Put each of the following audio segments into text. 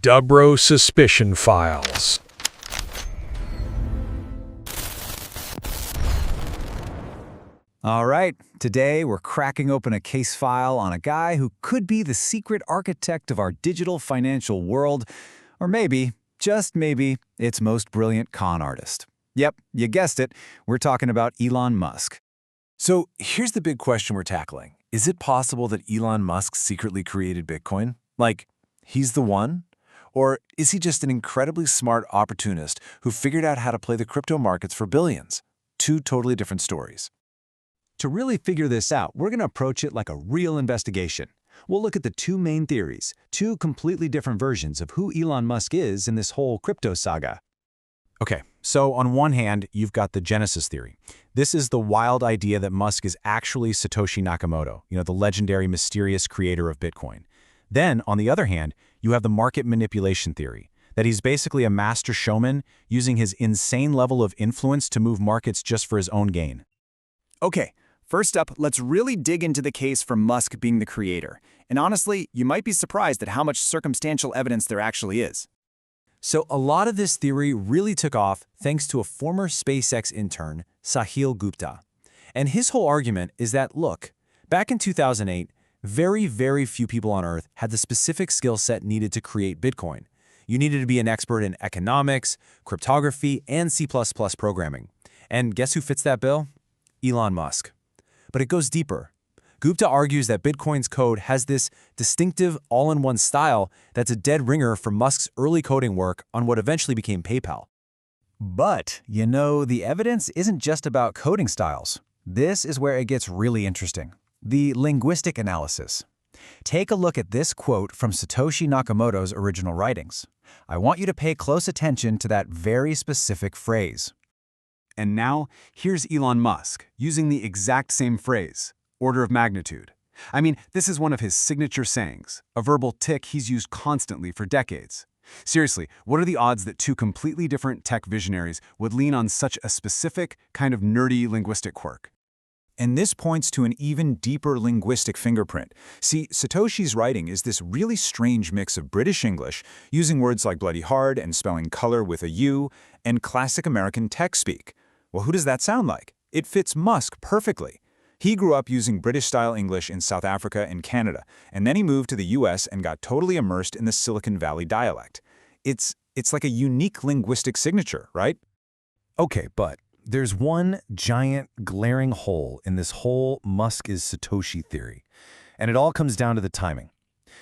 Dubro Suspicion Files. All right, today we're cracking open a case file on a guy who could be the secret architect of our digital financial world, or maybe, just maybe, its most brilliant con artist. Yep, you guessed it, we're talking about Elon Musk. So here's the big question we're tackling. Is it possible that Elon Musk secretly created Bitcoin? Like, he's the one? Or is he just an incredibly smart opportunist who figured out how to play the crypto markets for billions? Two totally different stories. To really figure this out, we're going to approach it like a real investigation. We'll look at the two main theories, two completely different versions of who Elon Musk is in this whole crypto saga. Okay, so on one hand, you've got the Genesis theory. This is the wild idea that Musk is actually Satoshi Nakamoto, the legendary, mysterious creator of Bitcoin. Then, on the other hand, you have the market manipulation theory, that he's basically a master showman using his insane level of influence to move markets just for his own gain. Okay, first up, let's really dig into the case for Musk being the creator. And honestly, you might be surprised at how much circumstantial evidence there actually is. So a lot of this theory really took off thanks to a former SpaceX intern, Sahil Gupta. And his whole argument is that, look, back in 2008, very, very few people on Earth had the specific skill set needed to create Bitcoin. You needed to be an expert in economics, cryptography, and C++ programming. And guess who fits that bill? Elon Musk. But it goes deeper. Gupta argues that Bitcoin's code has this distinctive all-in-one style that's a dead ringer for Musk's early coding work on what eventually became PayPal. But, the evidence isn't just about coding styles. This is where it gets really interesting. The linguistic analysis. Take a look at this quote from Satoshi Nakamoto's original writings. I want you to pay close attention to that very specific phrase. And now, here's Elon Musk using the exact same phrase, order of magnitude. I mean, this is one of his signature sayings, a verbal tick he's used constantly for decades. Seriously, what are the odds that two completely different tech visionaries would lean on such a specific, kind of nerdy linguistic quirk? And this points to an even deeper linguistic fingerprint. See, Satoshi's writing is this really strange mix of British English, using words like bloody hard and spelling color with a U, and classic American tech speak. Well, who does that sound like? It fits Musk perfectly. He grew up using British-style English in South Africa and Canada, and then he moved to the US and got totally immersed in the Silicon Valley dialect. It's like a unique linguistic signature, right? Okay, but there's one giant glaring hole in this whole Musk is Satoshi theory, and it all comes down to the timing.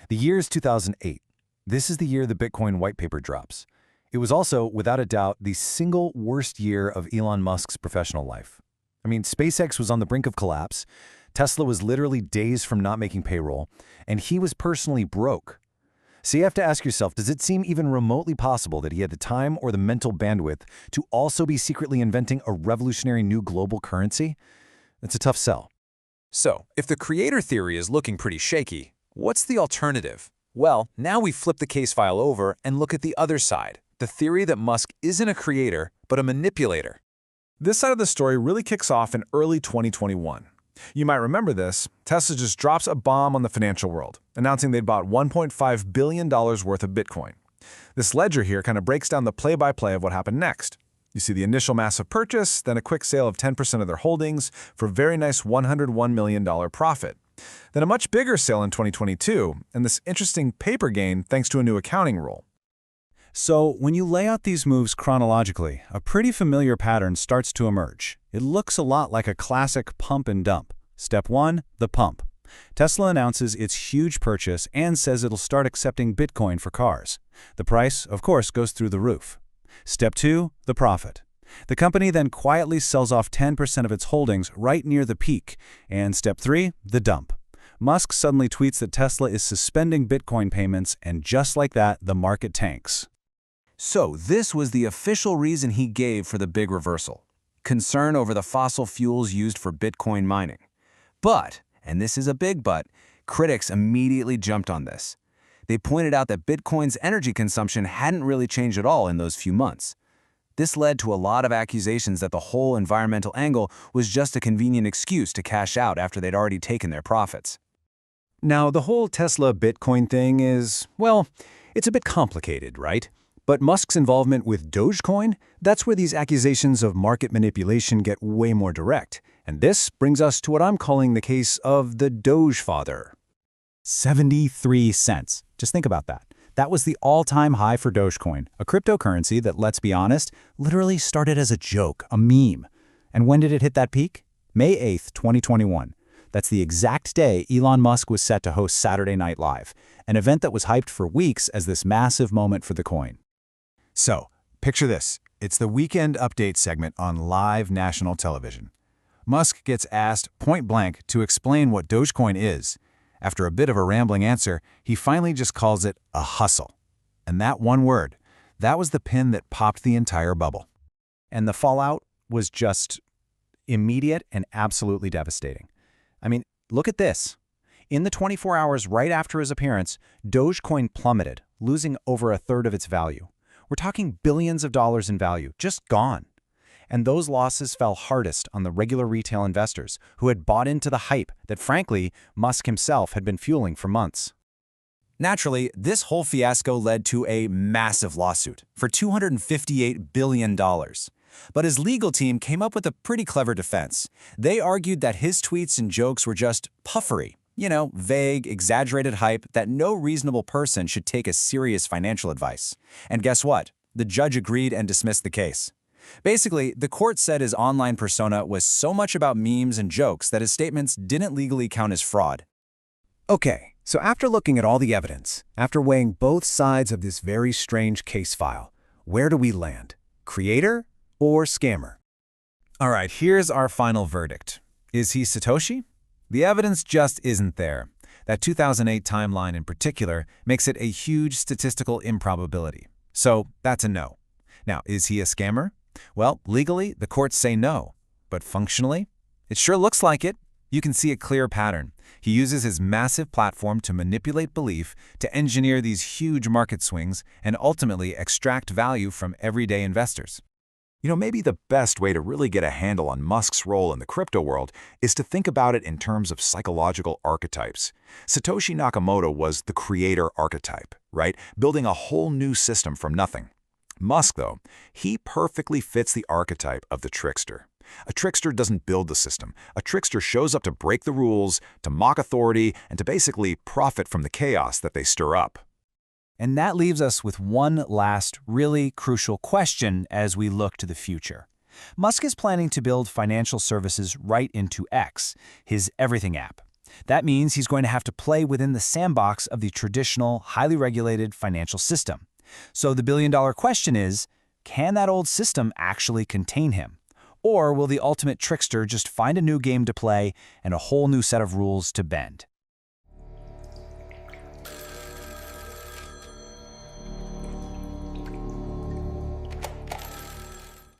The year is 2008. This is the year the Bitcoin white paper drops. It was also, without a doubt, the single worst year of Elon Musk's professional life. I mean, SpaceX was on the brink of collapse, Tesla was literally days from not making payroll, and he was personally broke. So you have to ask yourself, does it seem even remotely possible that he had the time or the mental bandwidth to also be secretly inventing a revolutionary new global currency? It's a tough sell. So, if the creator theory is looking pretty shaky, what's the alternative? Well, now we flip the case file over and look at the other side, the theory that Musk isn't a creator, but a manipulator. This side of the story really kicks off in early 2021. You might remember this. Tesla just drops a bomb on the financial world, announcing they'd bought $1.5 billion worth of Bitcoin. This ledger here kind of breaks down the play-by-play of what happened next. You see the initial massive purchase, then a quick sale of 10% of their holdings for a very nice $101 million profit. Then a much bigger sale in 2022, and this interesting paper gain thanks to a new accounting rule. So, when you lay out these moves chronologically, a pretty familiar pattern starts to emerge. It looks a lot like a classic pump and dump. Step 1, the pump. Tesla announces its huge purchase and says it'll start accepting Bitcoin for cars. The price, of course, goes through the roof. Step 2, the profit. The company then quietly sells off 10% of its holdings right near the peak. And step 3, the dump. Musk suddenly tweets that Tesla is suspending Bitcoin payments, and just like that, the market tanks. So, this was the official reason he gave for the big reversal: concern over the fossil fuels used for Bitcoin mining. But, and this is a big but, critics immediately jumped on this. They pointed out that Bitcoin's energy consumption hadn't really changed at all in those few months. This led to a lot of accusations that the whole environmental angle was just a convenient excuse to cash out after they'd already taken their profits. Now, the whole Tesla Bitcoin thing is, well, It's a bit complicated, right? But Musk's involvement with Dogecoin, that's where these accusations of market manipulation get way more direct. And this brings us to what I'm calling the case of the Doge Father. 73 cents. Just think about that. That was the all-time high for Dogecoin, a cryptocurrency that, let's be honest, literally started as a joke, a meme. And when did it hit that peak? May 8th, 2021. That's the exact day Elon Musk was set to host Saturday Night Live, an event that was hyped for weeks as this massive moment for the coin. So, picture this. It's the Weekend Update segment on live national television. Musk gets asked point blank to explain what Dogecoin is. After a bit of a rambling answer, he finally just calls it a hustle. And that one word, that was the pin that popped the entire bubble. And the fallout was just immediate and absolutely devastating. I mean, look at this. In the 24 hours right after his appearance, Dogecoin plummeted, losing over a third of its value. We're talking billions of dollars in value, just gone. And those losses fell hardest on the regular retail investors who had bought into the hype that, frankly, Musk himself had been fueling for months. Naturally, this whole fiasco led to a massive lawsuit for $258 billion. But his legal team came up with a pretty clever defense. They argued that his tweets and jokes were just puffery, vague, exaggerated hype that no reasonable person should take as serious financial advice. And guess what? The judge agreed and dismissed the case. Basically, the court said his online persona was so much about memes and jokes that his statements didn't legally count as fraud. Okay, so after looking at all the evidence, after weighing both sides of this very strange case file, where do we land? Creator or scammer? All right, here's our final verdict. Is he Satoshi? The evidence just isn't there. That 2008 timeline in particular makes it a huge statistical improbability. So that's a no. Now, is he a scammer? Well, legally, the courts say no. But functionally, it sure looks like it. You can see a clear pattern. He uses his massive platform to manipulate belief, to engineer these huge market swings, and ultimately extract value from everyday investors. Maybe the best way to really get a handle on Musk's role in the crypto world is to think about it in terms of psychological archetypes. Satoshi Nakamoto was the creator archetype, right? Building a whole new system from nothing. Musk, though, he perfectly fits the archetype of the trickster. A trickster doesn't build the system. A trickster shows up to break the rules, to mock authority, and to basically profit from the chaos that they stir up. And that leaves us with one last, really crucial question as we look to the future. Musk is planning to build financial services right into X, his everything app. That means he's going to have to play within the sandbox of the traditional, highly regulated financial system. So the billion-dollar question is, can that old system actually contain him? Or will the ultimate trickster just find a new game to play and a whole new set of rules to bend?